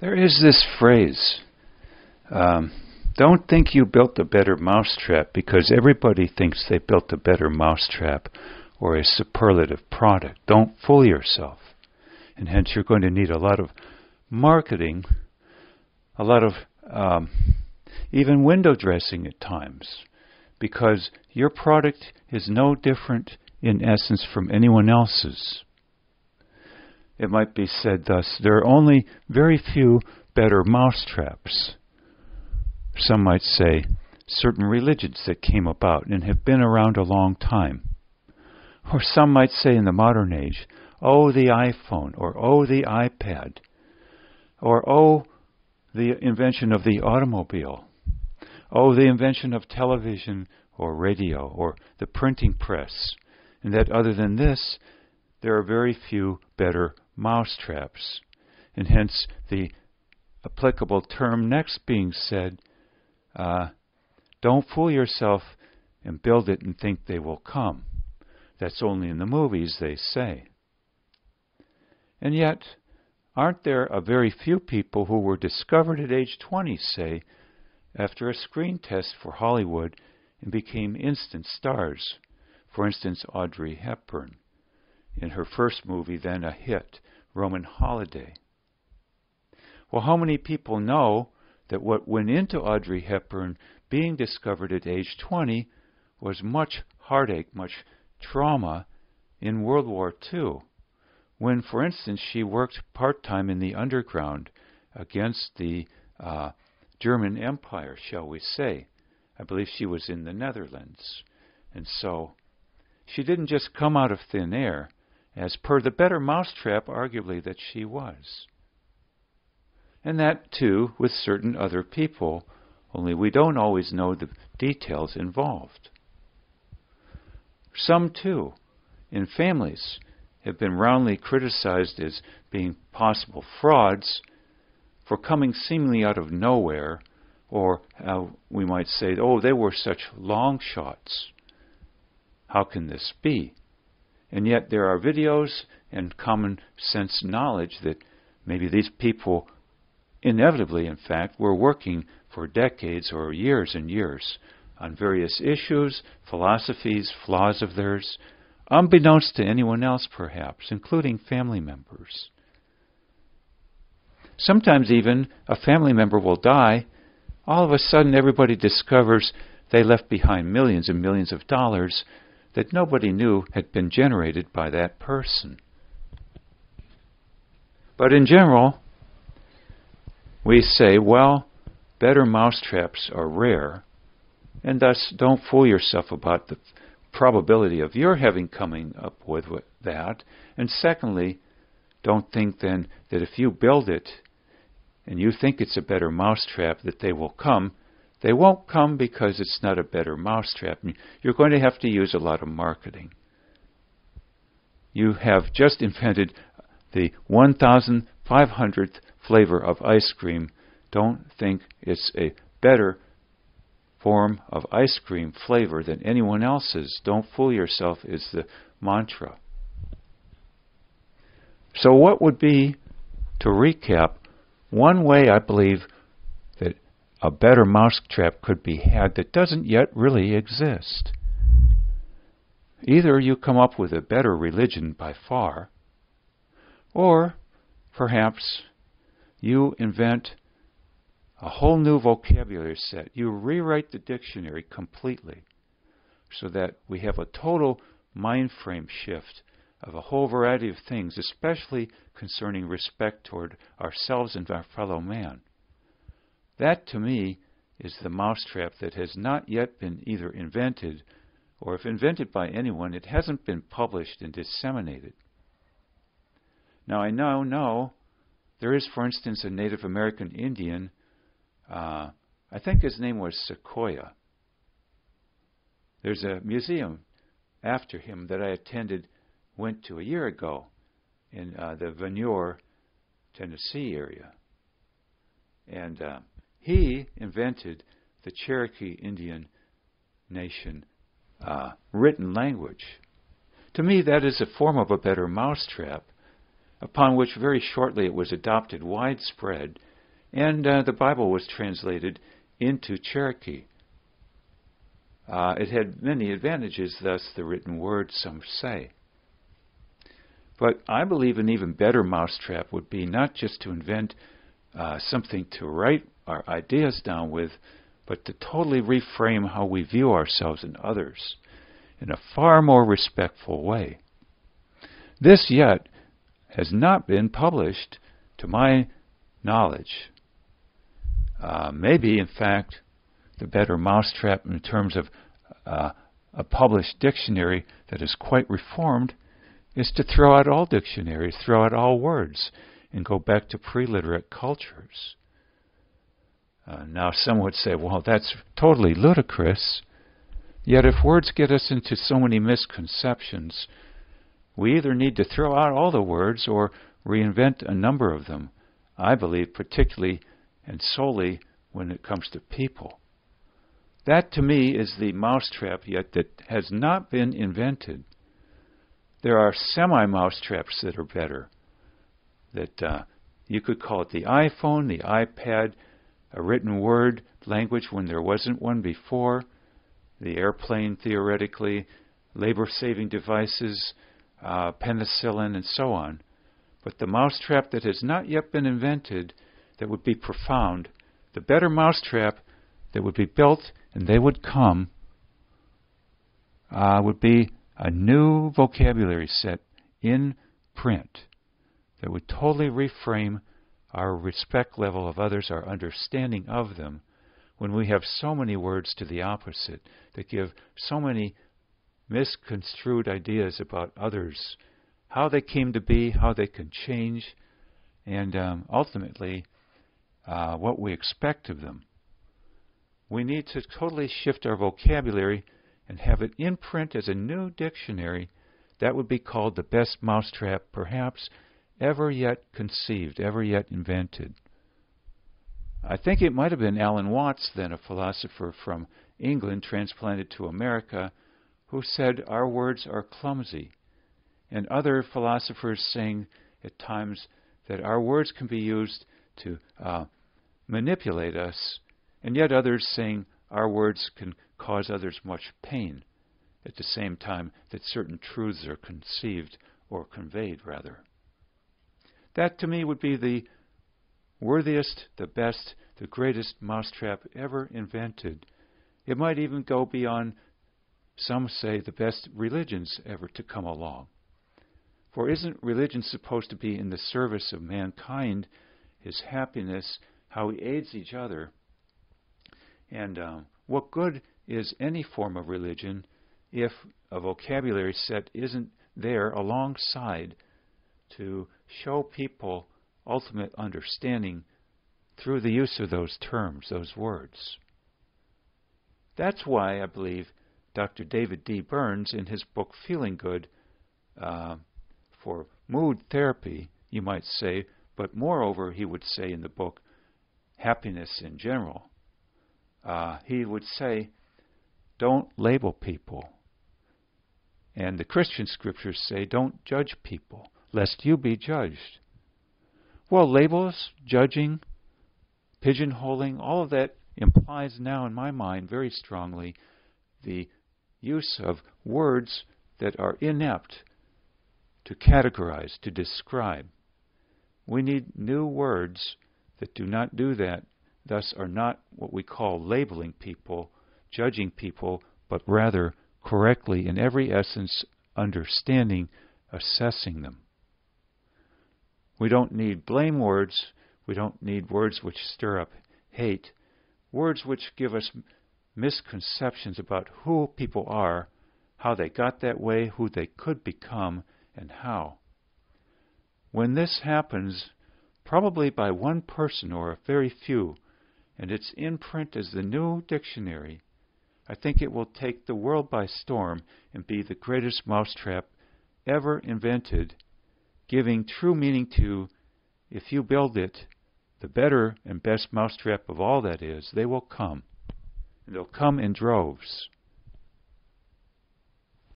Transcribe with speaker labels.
Speaker 1: There is this phrase, don't think you built a better mousetrap because everybody thinks they built a better mousetrap or a superlative product. Don't fool yourself. And hence you're going to need a lot of marketing, a lot of even window dressing at times, because your product is no different in essence from anyone else's. It might be said thus, there are only very few better mousetraps. Some might say certain religions that came about and have been around a long time. Or some might say in the modern age, oh, the iPhone, or oh, the iPad, or oh, the invention of the automobile, oh, the invention of television or radio or the printing press, and that other than this, there are very few better mousetraps, and hence the applicable term next being said, don't fool yourself and build it and think they will come. That's only in the movies, they say. And yet, aren't there a very few people who were discovered at age 20, say, after a screen test for Hollywood and became instant stars? For instance, Audrey Hepburn, in her first movie, then a hit, Roman Holiday. Well, how many people know that what went into Audrey Hepburn being discovered at age 20 was much heartache, much trauma in World War II, when, for instance, she worked part-time in the underground against the German Empire, shall we say. I believe she was in the Netherlands. And so she didn't just come out of thin air, as per the better mousetrap, arguably, that she was. And that, too, with certain other people, only we don't always know the details involved. Some, too, in families, have been roundly criticized as being possible frauds for coming seemingly out of nowhere, or we might say, oh, they were such long shots. How can this be? And yet there are videos and common sense knowledge that maybe these people inevitably, in fact, were working for decades or years and years on various issues, philosophies, flaws of theirs, unbeknownst to anyone else perhaps, including family members. Sometimes even a family member will die. All of a sudden everybody discovers they left behind millions and millions of dollars that nobody knew had been generated by that person. But in general, we say, well, better mousetraps are rare, and thus don't fool yourself about the probability of your having coming up with that. And secondly, don't think then that if you build it and you think it's a better mousetrap that they will come. They won't come because it's not a better mousetrap. You're going to have to use a lot of marketing. You have just invented the 1,500th flavor of ice cream. Don't think it's a better form of ice cream flavor than anyone else's. Don't fool yourself is the mantra. So what would be, to recap, one way I believe that a better mousetrap could be had that doesn't yet really exist? Either you come up with a better religion by far, or perhaps you invent a whole new vocabulary set. You rewrite the dictionary completely so that we have a total mind frame shift of a whole variety of things, especially concerning respect toward ourselves and our fellow man. That, to me, is the mousetrap that has not yet been either invented, or if invented by anyone, it hasn't been published and disseminated. Now, I now know there is, for instance, a Native American Indian, I think his name was Sequoia. There's a museum after him that I went to a year ago in the Vanure, Tennessee area. And he invented the Cherokee Indian Nation written language. To me, that is a form of a better mousetrap, upon which very shortly it was adopted widespread And the Bible was translated into Cherokee. It had many advantages, thus the written word, some say. But I believe an even better mousetrap would be not just to invent something to write our ideas down with, but to totally reframe how we view ourselves and others in a far more respectful way. This yet has not been published to my knowledge. Maybe, in fact, the Better-Mousetrap in terms of a published dictionary that is quite reformed is to throw out all dictionaries, throw out all words, and go back to pre-literate cultures. Now some would say, well, that's totally ludicrous. Yet if words get us into so many misconceptions, we either need to throw out all the words or reinvent a number of them, I believe, particularly and solely when it comes to people. That, to me, is the mousetrap yet that has not been invented. There are semi-mousetraps that are better. That you could call it the iPhone, the iPad, a written word language when there wasn't one before, the airplane theoretically, labor-saving devices, penicillin, and so on. But the mousetrap that has not yet been invented, that would be profound, the better mousetrap that would be built and they would come, would be a new vocabulary set in print that would totally reframe our respect level of others, our understanding of them, when we have so many words to the opposite that give so many misconstrued ideas about others, how they came to be, how they can change, and ultimately what we expect of them. We need to totally shift our vocabulary and have it in print as a new dictionary. That would be called the best mousetrap perhaps ever yet conceived, ever yet invented. I think it might have been Alan Watts, then a philosopher from England transplanted to America, who said our words are clumsy. And other philosophers saying at times that our words can be used to manipulate us, and yet others saying our words can cause others much pain at the same time that certain truths are conceived or conveyed, rather. That, to me, would be the worthiest, the best, the greatest mousetrap ever invented. It might even go beyond, some say, the best religions ever to come along. For isn't religion supposed to be in the service of mankind, his happiness, how he aids each other? And what good is any form of religion if a vocabulary set isn't there alongside to show people ultimate understanding through the use of those terms, those words? That's why I believe Dr. David D. Burns, in his book Feeling Good, for mood therapy, you might say, but moreover, he would say in the book Happiness in General, he would say, don't label people. And the Christian scriptures say, don't judge people, lest you be judged. Well, labels, judging, pigeonholing, all of that implies now in my mind very strongly the use of words that are inept to categorize, to describe. We need new words that do not do that, thus are not what we call labeling people, judging people, but rather correctly, in every essence, understanding, assessing them. We don't need blame words. We don't need words which stir up hate. Words which give us misconceptions about who people are, how they got that way, who they could become, and how. When this happens, probably by one person or a very few, and it's in print as the new dictionary, I think it will take the world by storm and be the greatest mousetrap ever invented, giving true meaning to, if you build it, the better and best mousetrap of all that is, they will come. And they'll come in droves.